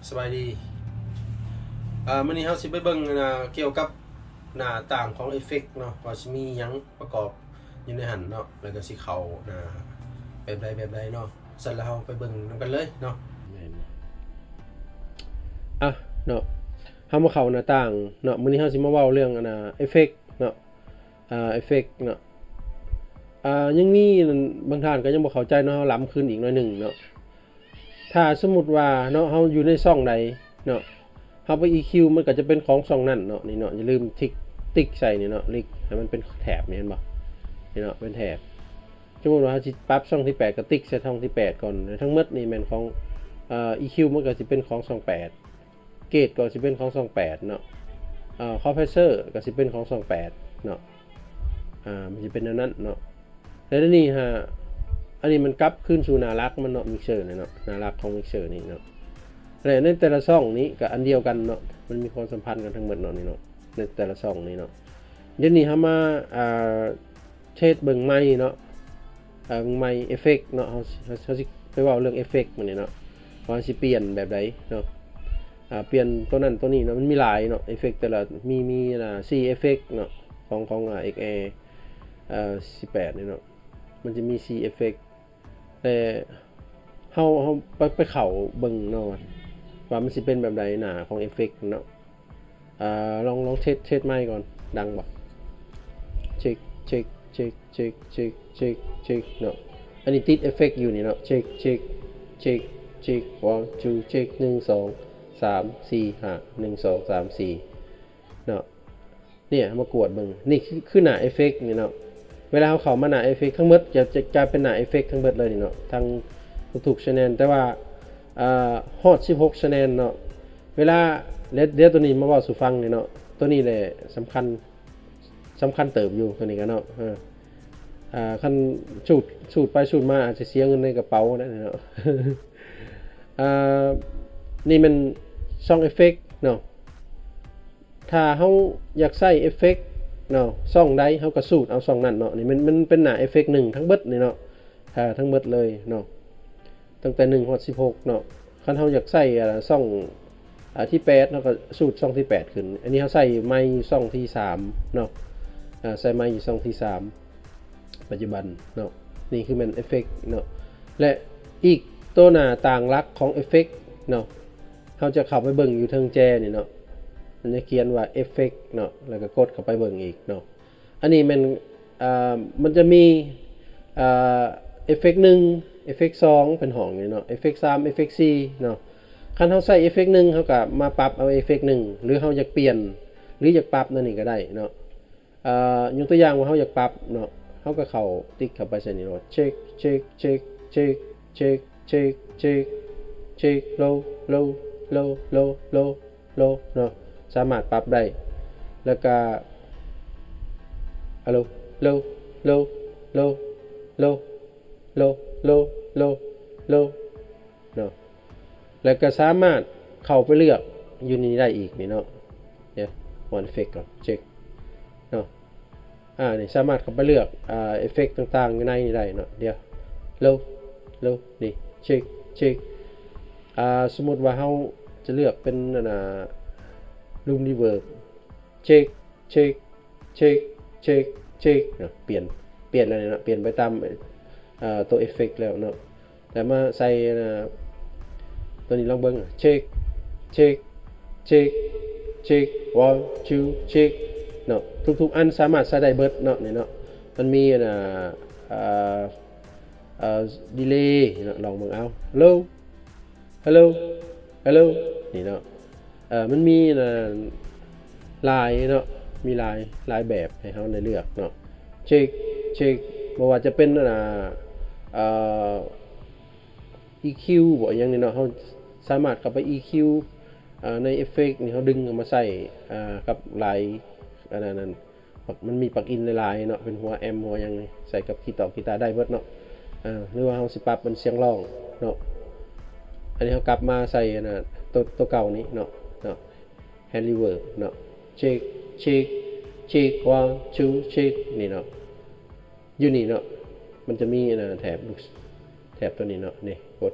สบายดีมื้อนี้เฮาสิไปเบิ่งเกี่ยวกับหน้าต่างของเอฟเฟกต์เนาะว่าสิมีหยังประกอบอยู่ในหันเนาะแล้วก็สิเข้าแบบใดเนาะเสร็จแล้วเฮาไปเบิ่งนำกันเลยเนาะแม่นเนาะเฮามาเข้าหน้าต่างเนาะมื้อนี้เฮาสิมาเว้าเรื่องเอฟเฟกต์เนาะเอฟเฟกต์เนาะยังมีบางท่านก็ยังบ่เข้าใจเนาะเฮาล้ำขึ้นอีกหน่อยหนึงเนาะถ้าสมมุติว่าเนาะเฮาอยู่ในช่องใดเนาะเฮาไป EQ มันก็จะเป็นของช่องนั้นเนาะนี่เนาะอย่าลืมติ๊กใส่นี่เนาะลิกให้มันเป็นแถบนี่เห็นบ่นี่เนาะเป็นแถบสมมุติว่าเฮาสิปรับช่องที่8ก็ติ๊กใส่ช่องที่8ก่อนทั้งหมดนี่แม่นของEQ มันก็สิเป็นของช่อง8เกจก็สิเป็นของช่อง8เนาะคอมเพรสเซอร์ก็สิเป็นของช่อง8เนาะมันสิเป็นแนวนั้นเนาะแล้วนี่ฮะอันนี้มันกลับขึ้นสู่นารักมันเนาะมิกเซอร์เนาะนารักของมิกเซอร์นี่เนาะแล้วในแต่ละช่องนี้ก็อันเดียวกันเนาะมันมีความสัมพันธ์กันทั้งหมดเนาะนี่เนาะในแต่ละช่องนี้เนาะเดี๋ยวนี้เฮามาเทสเบิ่งไมค์เนาะไมค์เอฟเฟกต์เนาะเฮาสิไปเว้าเรื่องเอฟเฟกต์มื้อนี้เนาะว่าสิเปลี่ยนแบบใดเนาะเปลี่ยนตัวนั้นตัวนี้เนาะมันมีหลายเนาะเอฟเฟกต์แต่ละมี4เอฟเฟกต์เนาะของXA 18นี่เนาะมันจะมี4 effect แต่เฮาไปเข้าเบิ่งเนาะว่ามันสิเป็นแบบใดหน้าของ effect เนาะลองเทสไมค์ก่อนดังบ่เช็คเนาะอันนี้ติด effect อยู่นี่เนาะเช็ค1 2 เช็ค1 2 3 4 5 1 2 3 4เนาะเนี่ยมากวดเบิ่งนี่คือหน้า effect นี่เนาะเวลาเขามาหน้าเอฟเฟกต์ทั้งหมดจะกลายเป็นหน้าเอฟเฟกต์ทั้งหมดเลยนี่เนาะทั้งทุกๆ channel แต่ว่าฮอด16 channel เนาะเวลาเดี๋ยวตัวนี้มาเว้าสู่ฟังนี่เนาะตัวนี้แหละสำคัญเติบอยู่ตัวนี้กันเนาะคันสูดไปสูดมาอาจจะเสียเงินในกระเป๋าได้เนาะนี่มันช่องเอฟเฟกต์เนาะถ้าเฮาอยากใช้เอฟเฟกต์เนาะช่องใดเฮาก็สูตรเอาช่องนั้นเนาะนี่มันเป็นหน้าเอฟเฟกต์1ทั้งเบิดนี่เนาะทั้งเบิดเลยเนาะตั้งแต่1ฮอด16เนาะคันเฮาอยากใส่ช่องที่8เนาะก็สูตรช่องที่8ขึ้นอันนี้เฮาใส่ไมค์ช่องที่3เนาะใส่ไมค์อยู่ช่องที่3ปัจจุบันเนาะนี่คือมันเอฟเฟกต์เนาะและอีกตัวหน้าต่างหลักของเอฟเฟกต์เนาะเฮาจะเข้าไปเบิ่งอยู่เทิงแจนี่เนาะมันจะเขียนว่าเอฟเฟกต์เนาะแล้วก็กดเข้าไปเบิ่งอีกเนาะอันนี้มันจะมีเอฟเฟกต์1เอฟเฟกต์2เป็นห้องนี่เนาะเอฟเฟกต์3เอฟเฟกต์4เนาะคันเฮาใส่เอฟเฟกต์1เฮาก็มาปรับเอาเอฟเฟกต์1หรือเฮาอยากเปลี่ยนหรืออยากปรับนั่นนี่ก็ได้เนาะยกตัวอย่างว่าเฮาอยากปรับเนาะเฮาก็เข้าติ๊กเข้าไปใส่นี่เนาะเช็ค low เนาะสามารถปรับได้แล้วก็ฮัลโหลโลโลโลโลโลโลโลโลเนาะแล้วก็สามารถเข้าไปเลือกอยู่นี่ได้อีกนี่เนาะเดี๋ยววันเอฟเฟกต์ก่อนเช็คเนาะนี่สามารถเข้าไปเลือกเอฟเฟกต์ต่างๆอยู่ในนี้ได้เนาะเดี๋ยวโลนี่เช็คสมมุติว่าเฮาจะเลือกเป็นรูมรีเวิร์บเช็คเนาะเปลี่ยนอะไรเนาะเปลี่ยนไปตามตัวเอฟเฟกต์แล้วเนาะแต่มาใส่ตัวนี้ลองเบิ่งเช็ค1 2เช็คเนาะทุกอันสามารถใช้ได้เบิดเนาะนี่เนาะมันมีดีเลย์เนาะลองเบิ่งเอาฮัลโหลนี่เนาะมันมีลายเนาะมีลายแบบให้เฮาได้เลือกเนาะเช็คบ่ว่าจะเป็นEQ บ่อย่างนี้เนาะเฮาสามารถเข้าไป EQ ในเอฟเฟกต์นี่เฮาดึงเอามาใส่กับลายอันนั้นมันมีปลั๊กอินหลายๆเนาะเป็นหัวแอมหัวอย่างนี้ใส่กับกีตาร์ได้เบิดเนาะหรือว่าเฮาสิปรับเป็นเสียงร้องเนาะอันนี้เฮากลับมาใส่ตัวเก่านี้เนาะhand reverb เนาะเช็ค1 2เช็คนี่เนาะอยู่นี่เนาะมันจะมีแถบตัวนี้เนาะนี่กด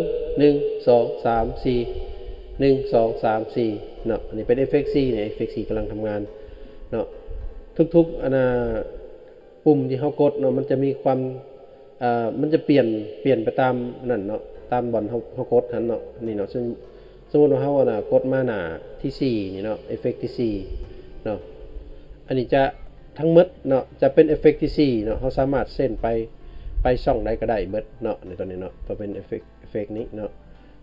1 2 3 4 1 2 3 4เนาะอันนี้เป็นเอฟเฟกต์ C เนี่ยเอฟเฟกต์ C กำลังทำงานเนาะทุกๆปุ่มที่เฮากดเนาะมันจะมีความมันจะเปลี่ยนไปตามนั่นเนาะตามบอลเฮากดหันเนาะนี่เนาะซึ่งสมมุติว่าเฮากดมาหน้าที่4นี่เนาะเอฟเฟกต์ที่4เนาะอันนี้จะทั้งหมดเนาะจะเป็นเอฟเฟกต์ที่4เนาะเฮาสามารถเส้นไปช่องใดก็ได้เบิดเนาะในตัวนี้เนาะตัวเป็นเอฟเฟกต์นี้เนาะ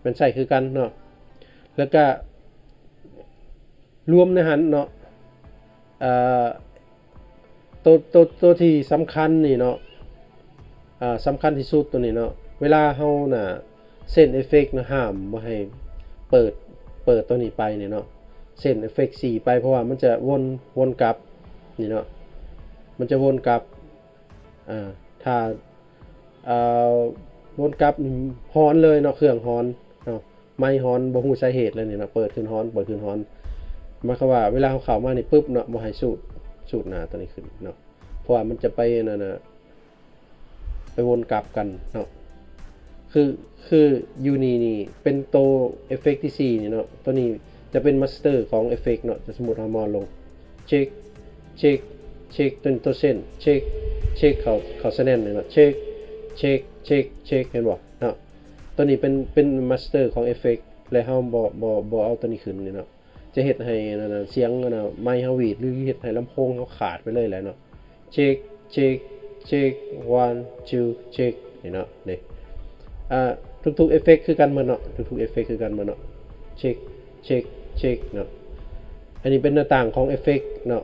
มันใช้คือกันเนาะแล้วก็รวมในหันเนาะตัวที่สำคัญนี่เนาะสำคัญที่สุดตัวนี้เนาะเวลาเฮาน่ะเส้นเอฟเฟกต์นะห้ามบ่ให้เปิดตัวนี้ไปเนี่ยเนาะเส้นเอฟเฟกต์4ไปเพราะว่ามันจะวนกลับนี่เนาะมันจะวนกลับถ้าวนกลับฮอนเลยเนาะเครื่องฮอนเนาะไม่ฮอนบ่ฮู้สาเหตุเลยเนี่ยเนาะเปิดขึ้นฮอนหมายความว่าเวลาเขาเข้ามานี่ปึ๊บเนาะบ่ให้สูดหน้าตัวนี้ขึ้นเนาะเพราะว่ามันจะไปนั่นน่ะไปวนกลับกันเนาะคือยูนี่เป็นตัวเอฟเฟกต์ที่4นี่เนาะตัวนี้จะเป็นมาสเตอร์ของเอฟเฟกต์เนาะจะสมมุติเรามองลงเช็คตัวเส้นเช็คเขาแสดงเลยเนาะเช็คเห็นบ่เนาะตัวนี้เป็นมาสเตอร์ของเอฟเฟกต์และเฮาบ่เอาตัวนี้ขึ้นนี่เนาะจะเฮ็ดให้นั่นน่ะเสียงน่ะไมค์เฮาหวีดหรือเฮ็ดให้ลำโพงเฮาขาดไปเลยแหละเนาะเช็ค1 2เช็คนี่เนาะนี่ทุกๆเอฟเฟกต์คือกันหมดเนาะทุกๆเอฟเฟกต์คือกันหมดเนาะเช็คเนาะอันนี้เป็นหน้าต่างของเอฟเฟกต์เนาะ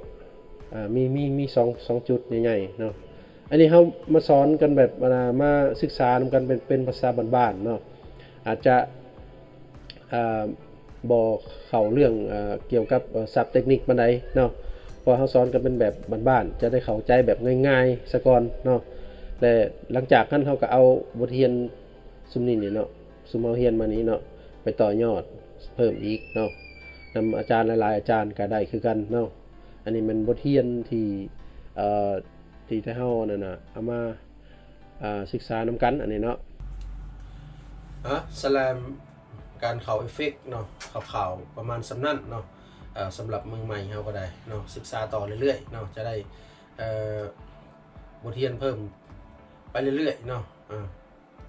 มี2จุดใหญ่ๆเนาะอันนี้เฮามาสอนกันแบบมาศึกษานำกันเป็นภาษาบ้านๆเนาะอาจจะบ่เข้าเรื่องเกี่ยวกับศัพท์เทคนิคปานใดเนาะเพราะเฮาสอนกันเป็นแบบบ้านๆจะได้เข้าใจแบบง่ายๆซะก่อนเนาะและหลังจากนั้นเฮาก็เอาบทเรียนซุมนี้นี่เนาะซุมเฮาเรียนมานี้เนาะไปต่อยอดเพิ่มอีกเนาะนำอาจารย์หลายๆอาจารย์ก็ได้คือกันเนาะอันนี้มันบทเรียนที่เฮานั่นน่ะเอามาศึกษานำกันอันนี้เนาะสแลมการเข้าเอฟเฟกต์เนาะข่าวประมาณสำนั้นเนาะสำหรับมือใหม่เฮาก็ได้เนาะศึกษาต่อเรื่อยๆเนาะจะได้บทเรียนเพิ่มไปเรื่อยๆเนาะ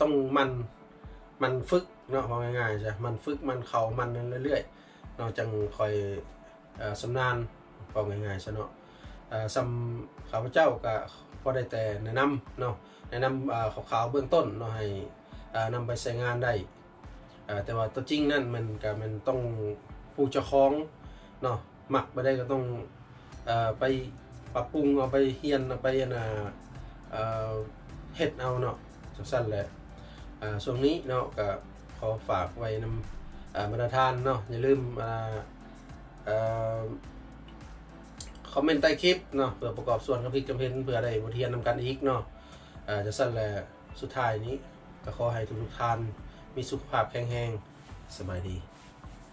ต้องมันฝึกเนาะว่าง่ายๆจ้ะมันฝึกมันเข้ามันเรื่อยๆเนาะจังค่อยสำนานว่าง่ายๆซะเนาะสำข้าพเจ้าก็พอได้แต่แนะนำเนาะแนะนำข่าวเบื้องต้นเนาะให้นำไปใช้งานได้แต่ว่าตัวจริงนั่นมันต้องผู้เจ้าของเนาะมักไปได้ก็ต้องไปปรับปรุงเอาไปเฮียนเอาไปเฮ็ดเอาเนาะจังซั่นแหละช่วงนี้เนาะก็ขอฝากไว้นำบรรดาท่านเนาะอย่าลืมคอมเมนต์ใต้คลิปเนาะเพื่อประกอบส่วนกับพริกจำเป็นเพื่อได้บทเรียนนำกันอีกเนาะจะสั้นแหละสุดท้ายนี้ก็ขอให้ทุกท่านมีสุขภาพแข็งแรงสบายดี